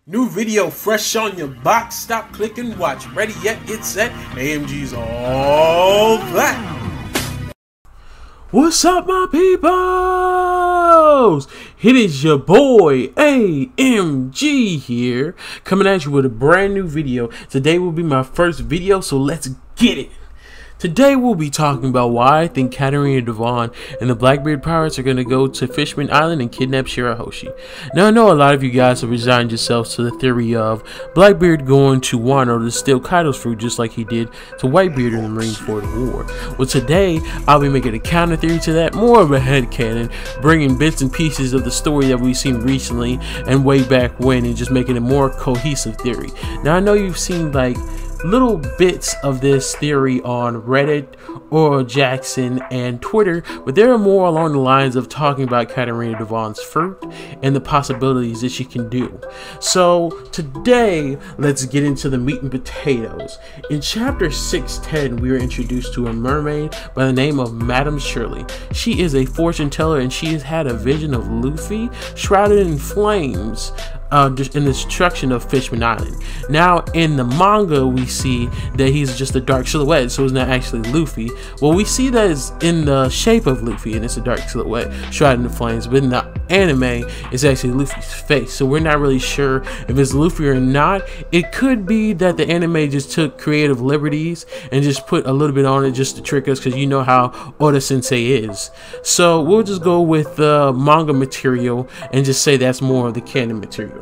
New video fresh on your box. Stop, click, and watch. Ready, yet, get set. AMG's all that. What's up, my peoples? It is your boy AMG here, coming at you with a brand new video. Today will be my first video, so let's get it. Today we'll be talking about why I think Katarina Devon and the Blackbeard Pirates are going to go to Fishman Island and kidnap Shirahoshi. Now I know a lot of you guys have resigned yourselves to the theory of Blackbeard going to Wano to steal Kaido's fruit just like he did to Whitebeard in the Marineford War. Well, today I'll be making a counter theory to that, more of a headcanon, bringing bits and pieces of the story that we've seen recently and way back when and just making a more cohesive theory. Now I know you've seen like little bits of this theory on Reddit or Jackson and Twitter, but there are more along the lines of talking about Katarina Devon's fruit and the possibilities that she can do. So today let's get into the meat and potatoes. In chapter 610 we are introduced to a mermaid by the name of Madame Shirley. She is a fortune teller and she has had a vision of Luffy shrouded in flames in the destruction of Fishman Island. Now in the manga we see that he's just a dark silhouette, so it's not actually Luffy. Well, we see that it's in the shape of Luffy and it's a dark silhouette shrouded in the flames, but in the anime it's actually Luffy's face, so we're not really sure if it's Luffy or not. It could be that the anime just took creative liberties and just put a little bit on it just to trick us, because you know how Oda Sensei is. So we'll just go with the manga material and just say that's more of the canon material.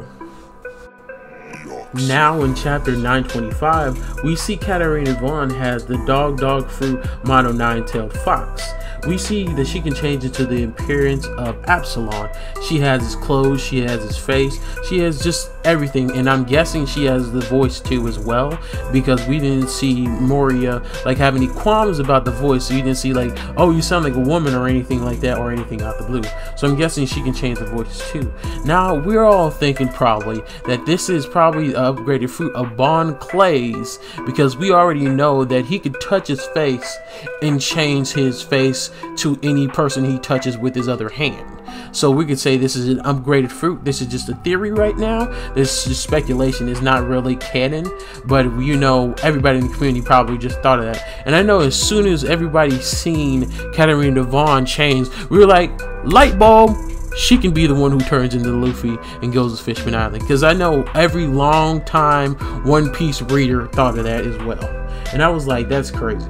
Now in chapter 925, we see Katarina Devon has the dog fruit mono nine-tailed fox. We see that she can change into the appearance of Absalom. She has his clothes, she has his face, she has just everything, and I'm guessing she has the voice too as well, because we didn't see Moria like have any qualms about the voice, so you didn't see like, oh, you sound like a woman or anything like that, or anything out the blue. So I'm guessing she can change the voice too. Now we're all thinking probably that this is probably upgraded fruit of Bon Clay's, because we already know that he could touch his face and change his face to any person he touches with his other hand. So we could say this is an upgraded fruit. This is just a theory right now. This is just speculation. It's not really canon, but you know, everybody in the community probably just thought of that. And I know as soon as everybody seen Katarina Devon change, we were like, light bulb, she can be the one who turns into Luffy and goes to Fishman Island, because I know every long time One Piece reader thought of that as well. And I was like, that's crazy.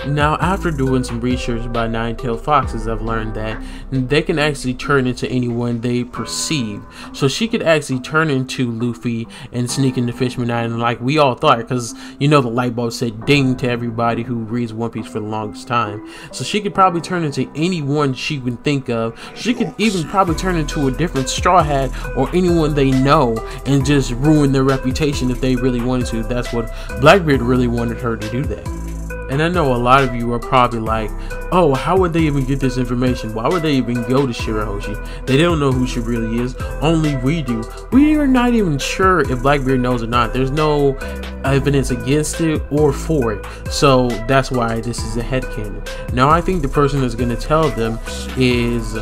Now after doing some research by nine-tailed foxes, I've learned that they can actually turn into anyone they perceive. So she could actually turn into Luffy and sneak into Fishman Island like we all thought, because you know the light bulb said ding to everybody who reads One Piece for the longest time. So she could probably turn into anyone she can think of. She could even probably turn into a different Straw Hat or anyone they know and just ruin their reputation if they really wanted to. That's what Blackbeard really wanted her to do that. And I know a lot of you are probably like, oh, how would they even get this information? Why would they even go to Shirahoshi? They don't know who she really is. Only we do. We are not even sure if Blackbeard knows or not. There's no evidence against it or for it. So that's why this is a headcanon. Now I think the person that's going to tell them is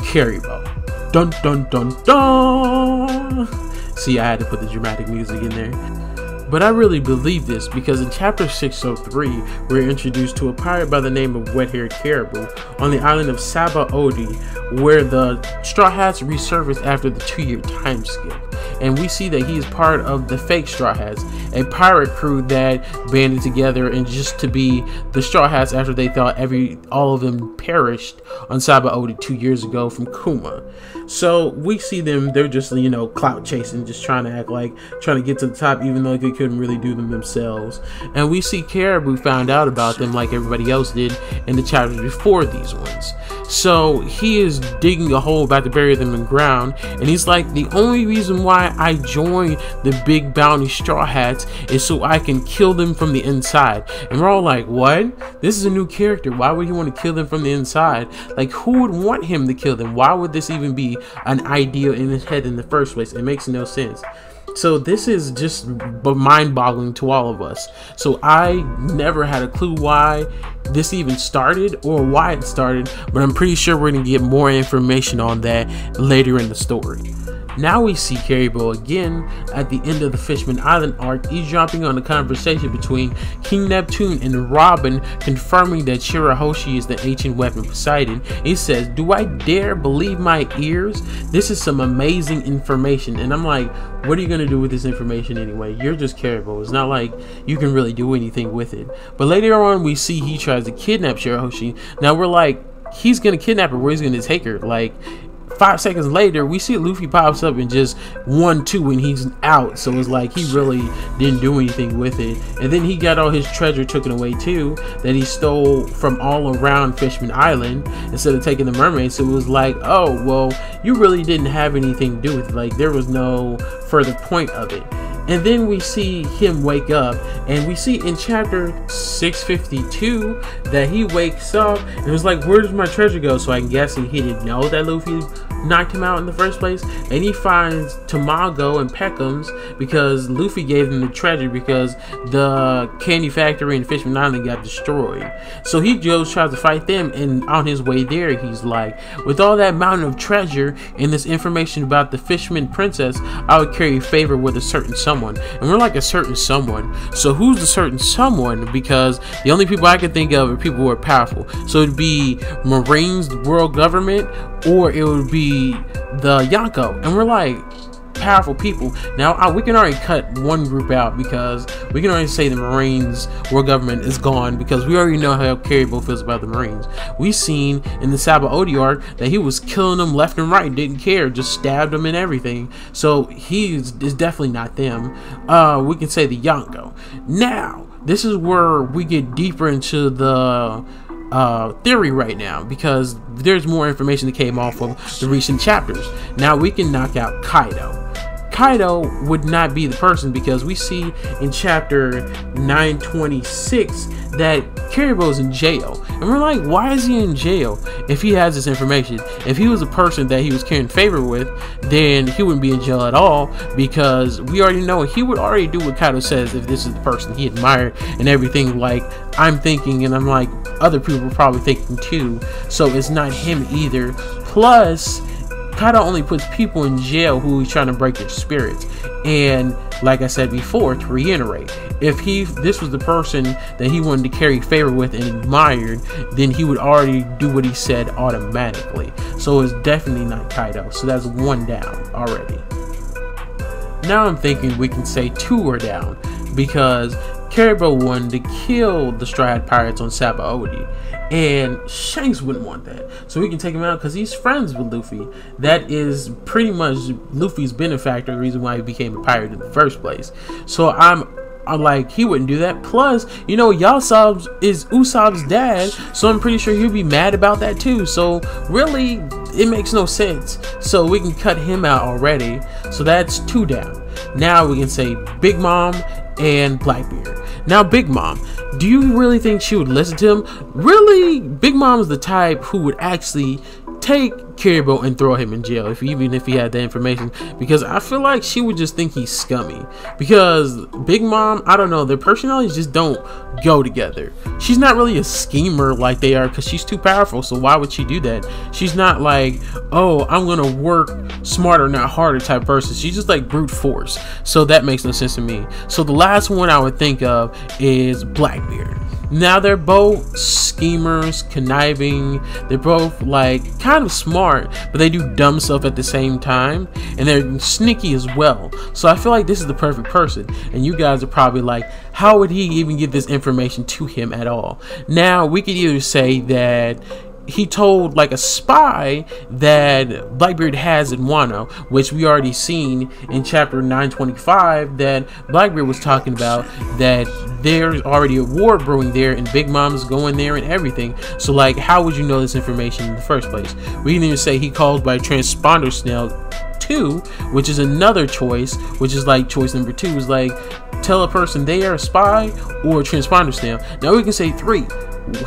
Caribou. Dun dun dun dun. See, I had to put the dramatic music in there. But I really believe this, because in chapter 603, we're introduced to a pirate by the name of Wet-Haired Caribou on the island of Sabaody, where the Straw Hats resurface after the 2-year time skip. And we see that he is part of the fake Straw Hats, a pirate crew that banded together and just to be the Straw Hats after they thought all of them perished on Sabaody 2 years ago from Kuma. So we see them, they're just, you know, clout chasing, just trying to act like trying to get to the top, even though they couldn't really do them themselves. And we see Caribou found out about them like everybody else did in the chapters before these ones. So he is digging a hole about to bury them in the ground, and he's like, the only reason why I joined the big bounty Straw Hats is so I can kill them from the inside. And we're all like, what? This is a new character. Why would he want to kill them from the inside? Like, who would want him to kill them? Why would this even be an idea in his head in the first place? It makes no sense. So this is just mind-boggling to all of us. So I never had a clue why this even started or why it started, but I'm pretty sure we're going to get more information on that later in the story. Now we see Caribou again at the end of the Fishman Island arc, eavesdropping on the conversation between King Neptune and Robin, confirming that Shirahoshi is the ancient weapon Poseidon. He says, "Do I dare believe my ears? This is some amazing information." And I'm like, what are you going to do with this information anyway? You're just Caribou. It's not like you can really do anything with it. But later on, we see he tries to kidnap Shirahoshi. Now we're like, he's going to kidnap her, where he's going to take her. Like, 5 seconds later, we see Luffy pops up and just 1-2 and he's out. So it's like he really didn't do anything with it. And then he got all his treasure taken away too, that he stole from all around Fishman Island instead of taking the mermaid. So it was like, oh, well, you really didn't have anything to do with it. Like, there was no further point of it. And then we see him wake up, and we see in chapter 652 that he wakes up and was like, where does my treasure go? So I'm guessing he didn't know that Luffy knocked him out in the first place. And he finds Tamago and Peckham's because Luffy gave them the treasure because the candy factory in Fishman Island got destroyed. So he tries to fight them, and on his way there he's like, with all that mountain of treasure and this information about the Fishman princess, I would carry favor with a certain someone. And we're like, a certain someone. So who's the certain someone? Because the only people I can think of are people who are powerful. So it'd be Marines, the world government, or it would be the Yonko. And we're like, powerful people. Now we can already cut one group out because we can already say the Marines world government is gone, because we already know how Caribou feels about the Marines. We've seen in the Sabaody arc that he was killing them left and right, didn't care, just stabbed them and everything. So is definitely not them. We can say the Yonko. Now this is where we get deeper into the theory right now, because there's more information that came off of the recent chapters. Now we can knock out Kaido. Kaido would not be the person, because we see in chapter 926 that Caribou's in jail, and we're like, why is he in jail if he has this information? If he was a person that he was carrying favor with, then he wouldn't be in jail at all, because we already know he would already do what Kaido says if this is the person he admired and everything. Like I'm thinking, and I'm like, other people are probably thinking too, so it's not him either. Plus, Kaido only puts people in jail who he's trying to break their spirits. And like I said before, to reiterate, if this was the person that he wanted to carry favor with and admired, then he would already do what he said automatically. So it's definitely not Kaido. So that's one down already. Now I'm thinking we can say 2 are down, because Caribou wanted to kill the Straw Hat Pirates on Sabaody, and Shanks wouldn't want that. So we can take him out because he's friends with Luffy. That is pretty much Luffy's benefactor, the reason why he became a pirate in the first place. So I'm like, he wouldn't do that. Plus, you know, Yasob is Usopp's dad, so I'm pretty sure he'll be mad about that too. So really, it makes no sense. So we can cut him out already. So that's 2 down. Now we can say Big Mom and Blackbeard. Now Big Mom, do you really think she would listen to him? Really, Big Mom is the type who would actually take Caribou and throw him in jail, even if he had the information, because I feel like she would just think he's scummy. Because Big Mom, I don't know, their personalities just don't go together. She's not really a schemer like they are, because she's too powerful, so why would she do that? She's not like, oh, I'm gonna work smarter not harder type person. She's just like brute force, so that makes no sense to me. So the last one I would think of is Blackbeard. Now they're both schemers, conniving, they're both like kind of smart, but they do dumb stuff at the same time, and they're sneaky as well. So I feel like this is the perfect person, and you guys are probably like, how would he even get this information to him at all? Now we could either say that he told like a spy that Blackbeard has in Wano, which we already seen in chapter 925 that Blackbeard was talking about, that there's already a war brewing there and Big Mom's going there and everything. So like, how would you know this information in the first place? We can even say he calls by transponder snail 2, which is another choice, which is like choice number 2 is like, tell a person they are a spy or a transponder snail. Now we can say 3.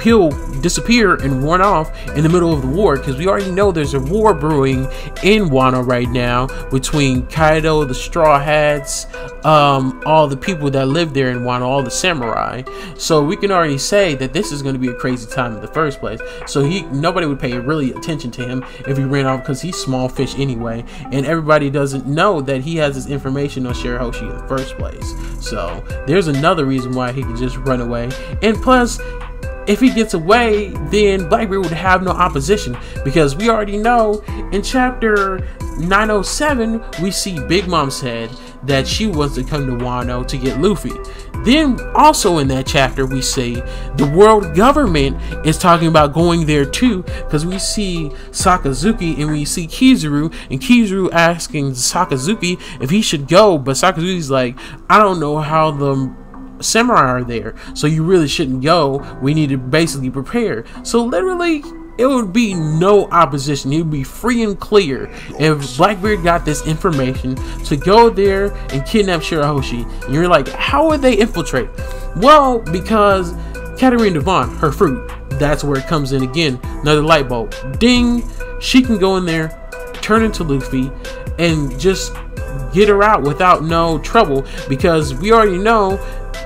he'll disappear and run off in the middle of the war, because we already know there's a war brewing in Wano right now between Kaido, the Straw Hats, all the people that live there in Wano, all the samurai. So we can already say that this is going to be a crazy time in the first place. So nobody would pay really attention to him if he ran off, because he's small fish anyway, and everybody doesn't know that he has this information on Shirahoshi in the first place. So there's another reason why he can just run away. And plus, if he gets away, then Blackbeard would have no opposition, because we already know in chapter 907 we see Big Mom said that she wants to come to Wano to get Luffy. Then also in that chapter we see the world government is talking about going there too, because we see Sakazuki and we see Kizaru, and Kizaru asking Sakazuki if he should go, but Sakazuki's like, I don't know how the samurai are there, so you really shouldn't go. We need to basically prepare. So literally it would be no opposition. He would be free and clear if Blackbeard got this information to go there and kidnap Shirahoshi. And you're like, how would they infiltrate? Well, because Katarina Devon, her fruit, that's where it comes in again. Another light bulb. Ding! She can go in there, turn into Luffy, and just get her out without no trouble, because we already know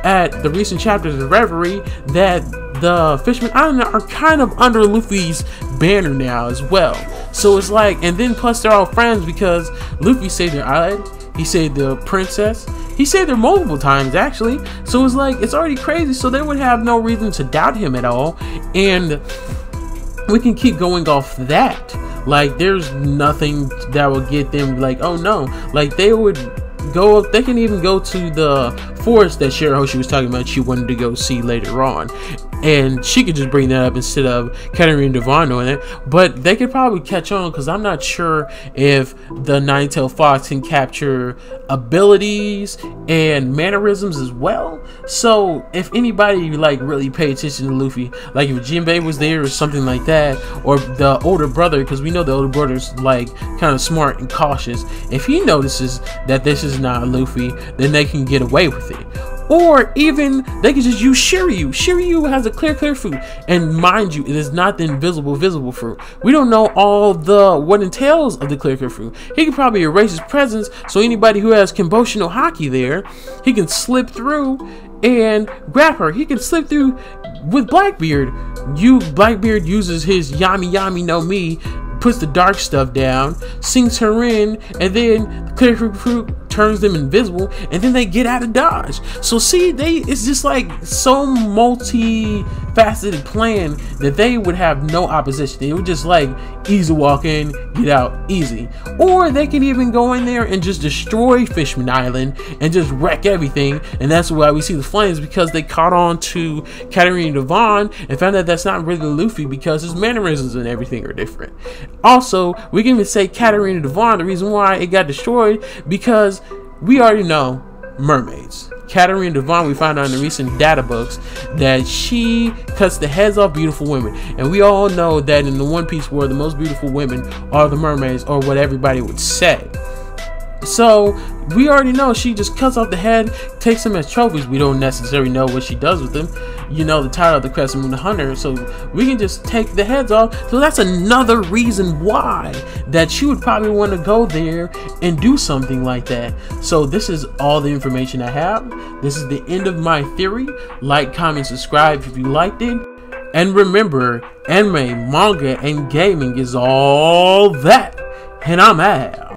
at the recent chapters of Reverie that the Fishmen Island are kind of under Luffy's banner now as well. So it's like, and then plus they're all friends, because Luffy saved their island, he saved the princess, he saved her multiple times actually. So it's like, it's already crazy, so they would have no reason to doubt him at all. And we can keep going off that. Like, there's nothing that will get them like, oh no, like they would go up, they can even go to the forest that Shirahoshi was talking about she wanted to go see later on, and she could just bring that up instead of Katarina Devon doing it. But they could probably catch on, because I'm not sure if the Nine-Tailed Fox can capture abilities and mannerisms as well. So if anybody like really pay attention to Luffy, like if Jinbei was there or something like that, or the older brother, because we know the older brother's like kind of smart and cautious, if he notices that this is not Luffy, then they can get away with it. Or even they can just use Shiryu. Shiryu has a clear fruit, and mind you, it is not the visible fruit. We don't know all the what entails of the clear fruit. He can probably erase his presence, so anybody who has Kamboshin no Haki there, he can slip through and grab her. He can slip through with Blackbeard. Blackbeard uses his Yami no Mi, puts the dark stuff down, sinks her in, and then the clear fruit turns them invisible, and then they get out of Dodge. So see, it's just like so multi-faceted plan that they would have no opposition. They would just like easy walk in, get out easy. Or they can even go in there and just destroy Fishman Island and just wreck everything, and that's why we see the flames, because they caught on to Katarina Devon and found out that's not really Luffy, because his mannerisms and everything are different. Also, we can even say Katarina Devon, the reason why it got destroyed, because we already know mermaids. Katarina Devon, we found out in the recent data books that she cuts the heads off beautiful women, and we all know that in the One Piece world, the most beautiful women are the mermaids, or what everybody would say. So we already know she just cuts off the head, takes them as trophies. We don't necessarily know what she does with them. You know the title of the Crescent Moon Hunter, so we can just take the heads off. So that's another reason why that she would probably want to go there and do something like that. So this is all the information I have. This is the end of my theory. Like, comment, subscribe if you liked it. And remember, anime, manga, and gaming is all that. And I'm out.